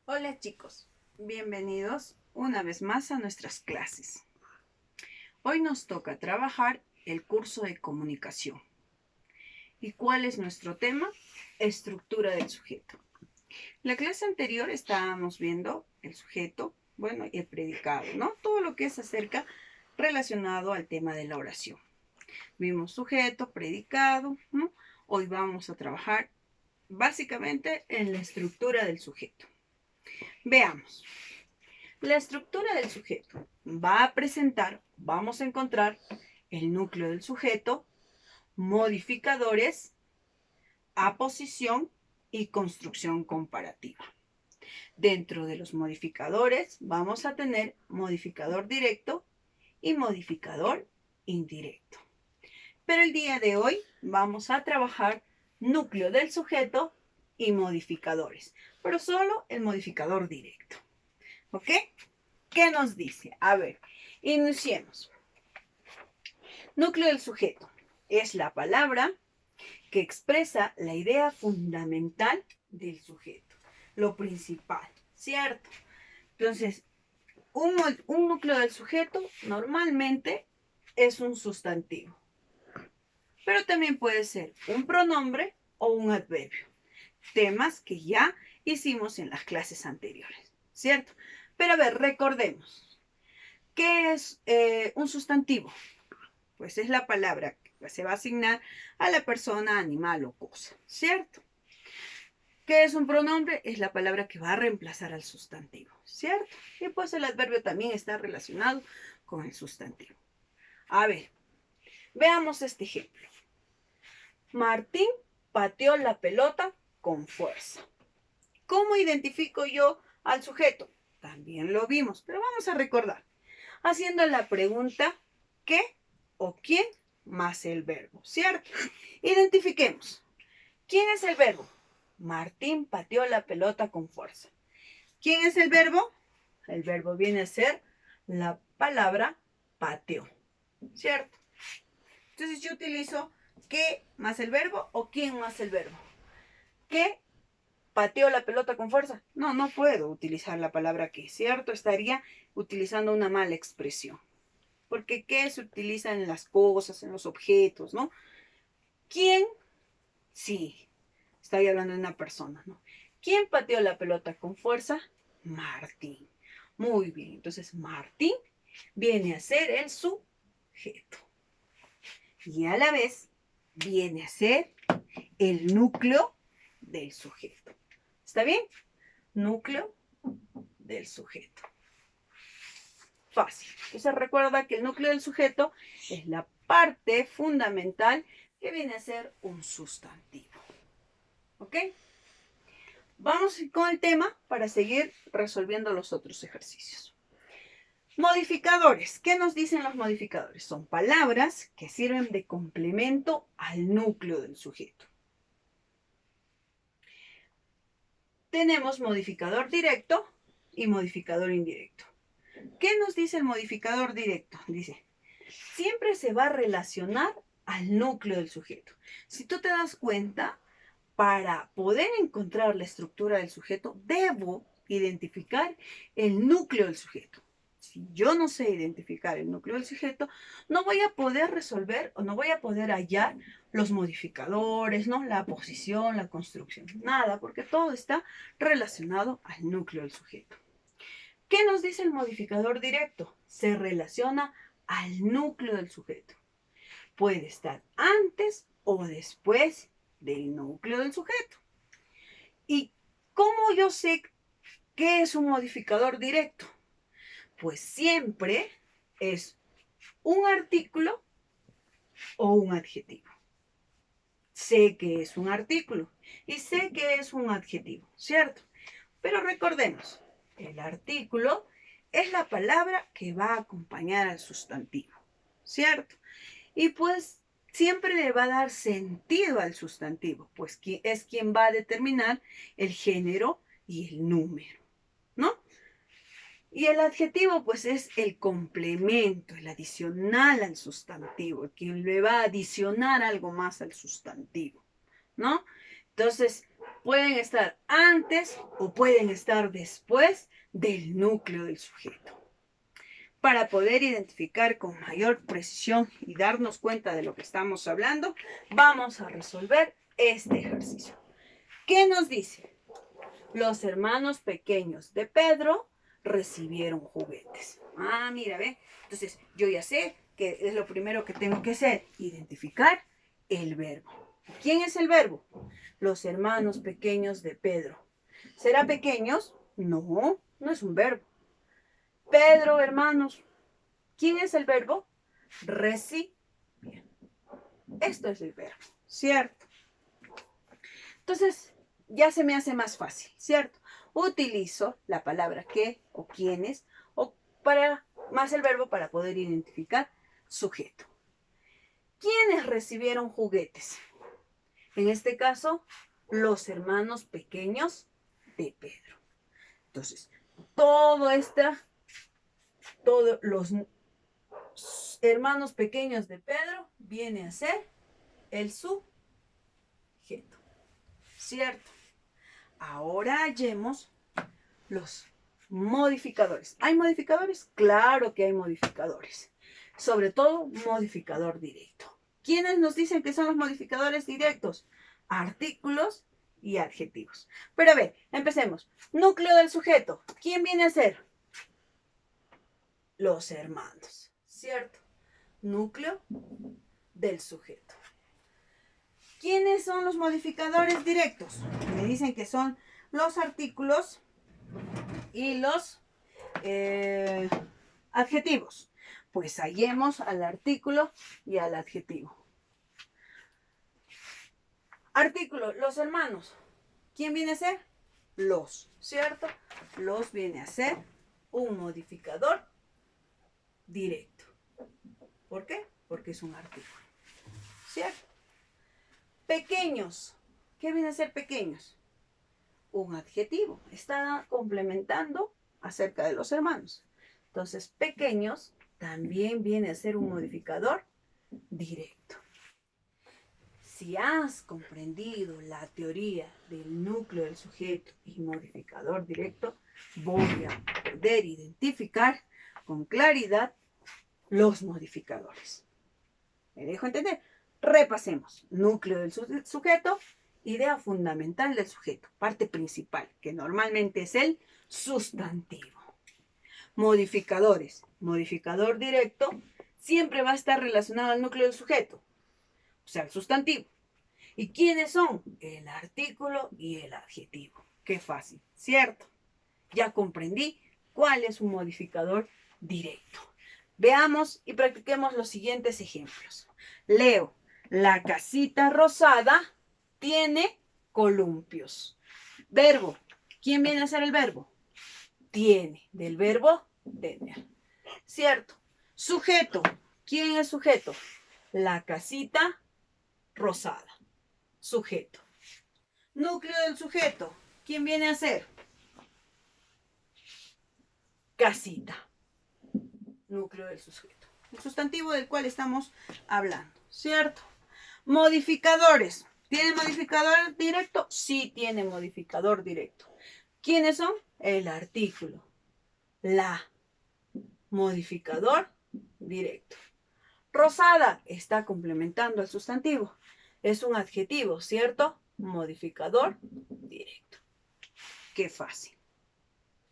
Hola chicos, bienvenidos una vez más a nuestras clases. Hoy nos toca trabajar el curso de comunicación. ¿Y cuál es nuestro tema? Estructura del sujeto. La clase anterior estábamos viendo el sujeto, y el predicado, ¿no? Todo lo que es acerca relacionado al tema de la oración. Vimos sujeto, predicado, ¿no? Hoy vamos a trabajar básicamente en la estructura del sujeto. Veamos. La estructura del sujeto va a presentar, vamos a encontrar el núcleo del sujeto, modificadores, aposición y construcción comparativa. Dentro de los modificadores vamos a tener modificador directo y modificador indirecto. Pero el día de hoy vamos a trabajar núcleo del sujeto y modificadores, pero solo el modificador directo. ¿Ok? ¿Qué nos dice? A ver, iniciemos. Núcleo del sujeto es la palabra que expresa la idea fundamental del sujeto, lo principal, ¿cierto? Entonces, un núcleo del sujeto normalmente es un sustantivo, pero también puede ser un pronombre o un adverbio, temas que ya hicimos en las clases anteriores, ¿cierto? Pero a ver, recordemos, ¿qué es un sustantivo? Pues es la palabra que se va a asignar a la persona, animal o cosa, ¿cierto? ¿Qué es un pronombre? Es la palabra que va a reemplazar al sustantivo, ¿cierto? Y pues el adverbio también está relacionado con el sustantivo. A ver, veamos este ejemplo. Martín pateó la pelota con fuerza. ¿Cómo identifico yo al sujeto? También lo vimos, pero vamos a recordar. Haciendo la pregunta ¿qué o quién más el verbo? ¿Cierto? Identifiquemos. ¿Quién es el verbo? Martín pateó la pelota con fuerza. ¿Quién es el verbo? El verbo viene a ser la palabra pateó. ¿Cierto? Entonces yo utilizo ¿qué más el verbo o quién más el verbo? ¿Qué pateó la pelota con fuerza? No, no puedo utilizar la palabra que, ¿cierto? Estaría utilizando una mala expresión. Porque ¿qué se utiliza en las cosas, en los objetos, ¿no? ¿Quién? Sí, estoy hablando de una persona, ¿no? ¿Quién pateó la pelota con fuerza? Martín. Muy bien, entonces Martín viene a ser el sujeto. Y a la vez viene a ser el núcleo del sujeto. ¿Está bien? Núcleo del sujeto. Fácil. Entonces recuerda que el núcleo del sujeto es la parte fundamental que viene a ser un sustantivo. ¿Ok? Vamos con el tema para seguir resolviendo los otros ejercicios. Modificadores. ¿Qué nos dicen los modificadores? Son palabras que sirven de complemento al núcleo del sujeto. Tenemos modificador directo y modificador indirecto. ¿Qué nos dice el modificador directo? Dice, siempre se va a relacionar al núcleo del sujeto. Si tú te das cuenta, para poder encontrar la estructura del sujeto, debo identificar el núcleo del sujeto. Si yo no sé identificar el núcleo del sujeto, no voy a poder resolver o no voy a poder hallar los modificadores, ¿no? La posición, la construcción, nada, porque todo está relacionado al núcleo del sujeto. ¿Qué nos dice el modificador directo? Se relaciona al núcleo del sujeto. Puede estar antes o después del núcleo del sujeto. ¿Y cómo yo sé qué es un modificador directo? Pues siempre es un artículo o un adjetivo. Sé que es un artículo y sé que es un adjetivo, ¿cierto? Pero recordemos, el artículo es la palabra que va a acompañar al sustantivo, ¿cierto? Y pues siempre le va a dar sentido al sustantivo, pues es quien va a determinar el género y el número, ¿no? Y el adjetivo, pues es el complemento, el adicional al sustantivo, quien le va a adicionar algo más al sustantivo, ¿no? Entonces, Pueden estar antes o pueden estar después del núcleo del sujeto. Para poder identificar con mayor precisión y darnos cuenta de lo que estamos hablando, vamos a resolver este ejercicio. ¿Qué nos dice? Los hermanos pequeños de Pedro recibieron juguetes. Ah, mira, ve. Entonces, yo ya sé que es lo primero que tengo que hacer, identificar el verbo. ¿Quién es el verbo? Los hermanos pequeños de Pedro. ¿Será pequeños? No, no es un verbo. Pedro, hermanos. ¿Quién es el verbo? Recibir. Esto es el verbo, ¿cierto? Entonces, ya se me hace más fácil, ¿cierto? Utilizo la palabra que o quiénes o para más el verbo para poder identificar sujeto. ¿Quiénes recibieron juguetes? En este caso, los hermanos pequeños de Pedro. Entonces, todos los hermanos pequeños de Pedro viene a ser el sujeto, ¿cierto? Ahora hallemos los modificadores. ¿Hay modificadores? Claro que hay modificadores. Sobre todo, modificador directo. ¿Quiénes nos dicen que son los modificadores directos? Artículos y adjetivos. Pero a ver, empecemos. Núcleo del sujeto. ¿Quién viene a ser? Los hermanos, ¿cierto? Núcleo del sujeto. ¿Quiénes son los modificadores directos? Me dicen que son los artículos y los adjetivos. Pues hallemos al artículo y al adjetivo. Artículo, los hermanos. ¿Quién viene a ser? Los, ¿cierto? Los viene a ser un modificador directo. ¿Por qué? Porque es un artículo, ¿cierto? Pequeños. ¿Qué viene a ser pequeños? Un adjetivo. Está complementando acerca de los hermanos. Entonces, pequeños también viene a ser un modificador directo. Si has comprendido la teoría del núcleo del sujeto y modificador directo, voy a poder identificar con claridad los modificadores. ¿Me dejo entender? Repasemos. Núcleo del sujeto, idea fundamental del sujeto, parte principal, que normalmente es el sustantivo. Modificadores. Modificador directo siempre va a estar relacionado al núcleo del sujeto, o sea, el sustantivo. ¿Y quiénes son? El artículo y el adjetivo. Qué fácil, ¿cierto? Ya comprendí cuál es un modificador directo. Veamos y practiquemos los siguientes ejemplos. Leo, la casita rosada tiene columpios. Verbo. ¿Quién viene a ser el verbo? Tiene, del verbo tener. ¿Cierto? Sujeto. ¿Quién es sujeto? La casita rosada. Sujeto. Núcleo del sujeto. ¿Quién viene a ser? Casita. Núcleo del sujeto. El sustantivo del cual estamos hablando, ¿cierto? Modificadores. ¿Tiene modificador directo? Sí tiene modificador directo. ¿Quiénes son? El artículo. La. Modificador directo. Rosada está complementando al sustantivo. Es un adjetivo, ¿cierto? Modificador directo. Qué fácil.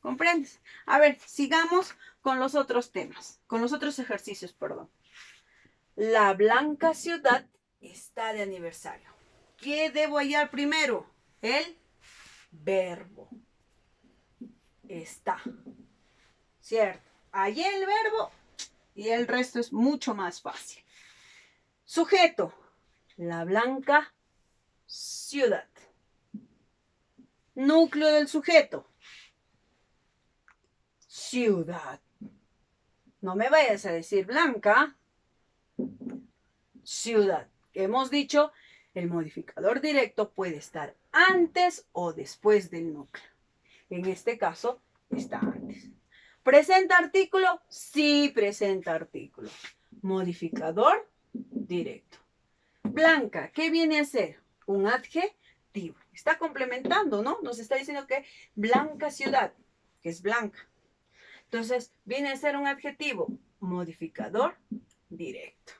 ¿Comprendes? A ver, sigamos con los otros temas, con los otros ejercicios, perdón. La blanca ciudad está de aniversario. ¿Qué debo hallar primero? El verbo. Está. ¿Cierto? Hallé el verbo y el resto es mucho más fácil. Sujeto. La blanca ciudad. Núcleo del sujeto. Ciudad. No me vayas a decir blanca. Ciudad. Hemos dicho, el modificador directo puede estar antes o después del núcleo. En este caso, está antes. ¿Presenta artículo? Sí, presenta artículo. Modificador directo. Blanca, ¿qué viene a ser? Un adjetivo. Está complementando, ¿no? Nos está diciendo que blanca ciudad, que es blanca. Entonces, viene a ser un adjetivo modificador directo.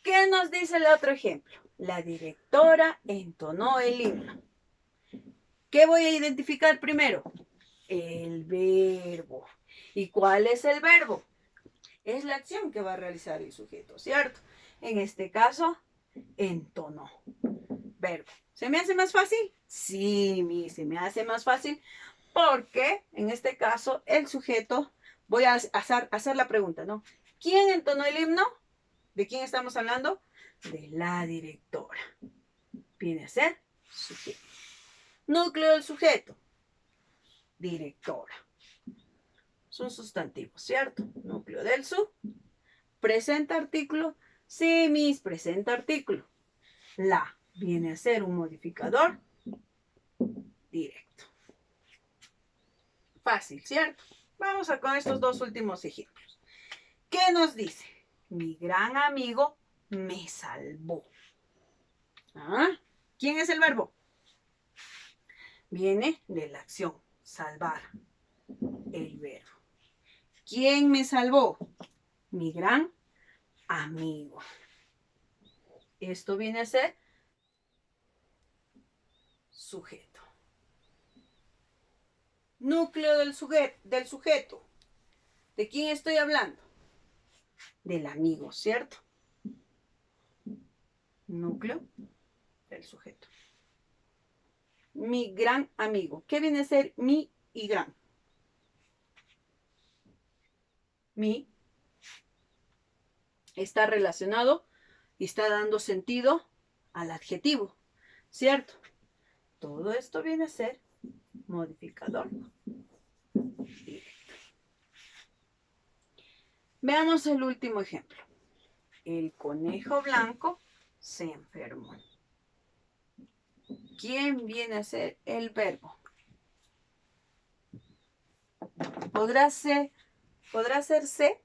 ¿Qué nos dice el otro ejemplo? La directora entonó el himno. ¿Qué voy a identificar primero? El verbo. ¿Y cuál es el verbo? Es la acción que va a realizar el sujeto, ¿cierto? En este caso, entonó. Verbo. ¿Se me hace más fácil? Sí, se me hace más fácil porque en este caso el sujeto, voy a hacer la pregunta, ¿no? ¿Quién entonó el himno? ¿De quién estamos hablando? De la directora. Viene a ser sujeto. Núcleo del sujeto. Directora. Son sustantivos, ¿cierto? Núcleo del su. Presenta artículo. Sí, presenta artículo. La viene a ser un modificador directo. Fácil, ¿cierto? Vamos a con estos dos últimos ejemplos. ¿Qué nos dice? Mi gran amigo me salvó. ¿Ah? ¿Quién es el verbo? Viene de la acción, salvar, el verbo. ¿Quién me salvó? Mi gran amigo. Esto viene a ser sujeto. Núcleo del sujeto. ¿De quién estoy hablando? Del amigo, ¿cierto? Núcleo del sujeto. Mi gran amigo. ¿Qué viene a ser mi y gran? Mi está relacionado y está dando sentido al adjetivo, ¿cierto? Todo esto viene a ser modificador directo. Veamos el último ejemplo. El conejo blanco se enfermó. ¿Quién viene a ser el verbo? ¿Podrá ser se?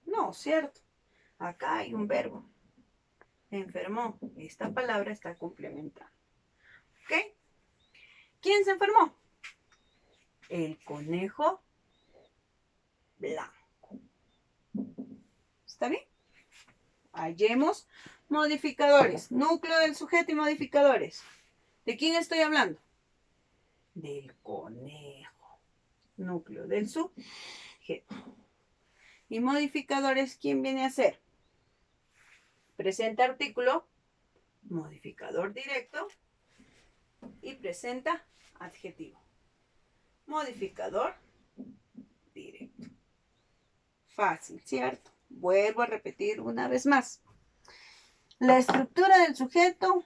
No, ¿cierto? Acá hay un verbo. Enfermó. Esta palabra está complementando. ¿Ok? ¿Quién se enfermó? El conejo blanco. ¿Está bien? Hallemos modificadores. Núcleo del sujeto y modificadores. ¿De quién estoy hablando? Del conejo. Núcleo del sujeto. Y modificadores, ¿quién viene a ser? Presenta artículo, modificador directo y presenta adjetivo. Modificador directo. Fácil, ¿cierto? Vuelvo a repetir una vez más. La estructura del sujeto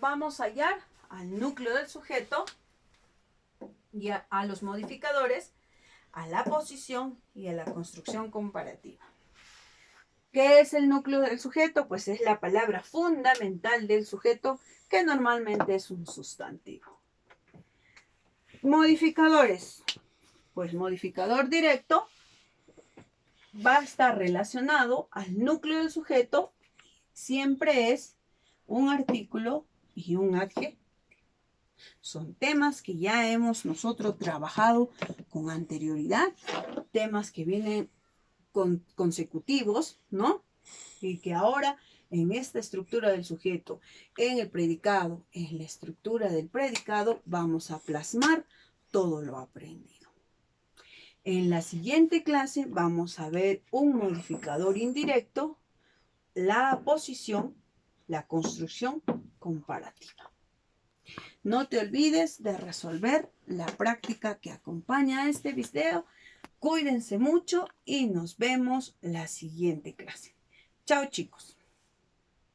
vamos a hallar al núcleo del sujeto y a los modificadores, a la posición y a la construcción comparativa. ¿Qué es el núcleo del sujeto? Pues es la palabra fundamental del sujeto, que normalmente es un sustantivo. Modificadores. Pues modificador directo va a estar relacionado al núcleo del sujeto. Siempre es un artículo y un adjetivo. Son temas que ya hemos nosotros trabajado con anterioridad, temas que vienen consecutivos, ¿no? Y que ahora en esta estructura del sujeto, en el predicado, en la estructura del predicado, vamos a plasmar todo lo aprendido. En la siguiente clase vamos a ver un modificador indirecto, la posición, la construcción comparativa. No te olvides de resolver la práctica que acompaña a este video. Cuídense mucho y nos vemos la siguiente clase. Chao, chicos.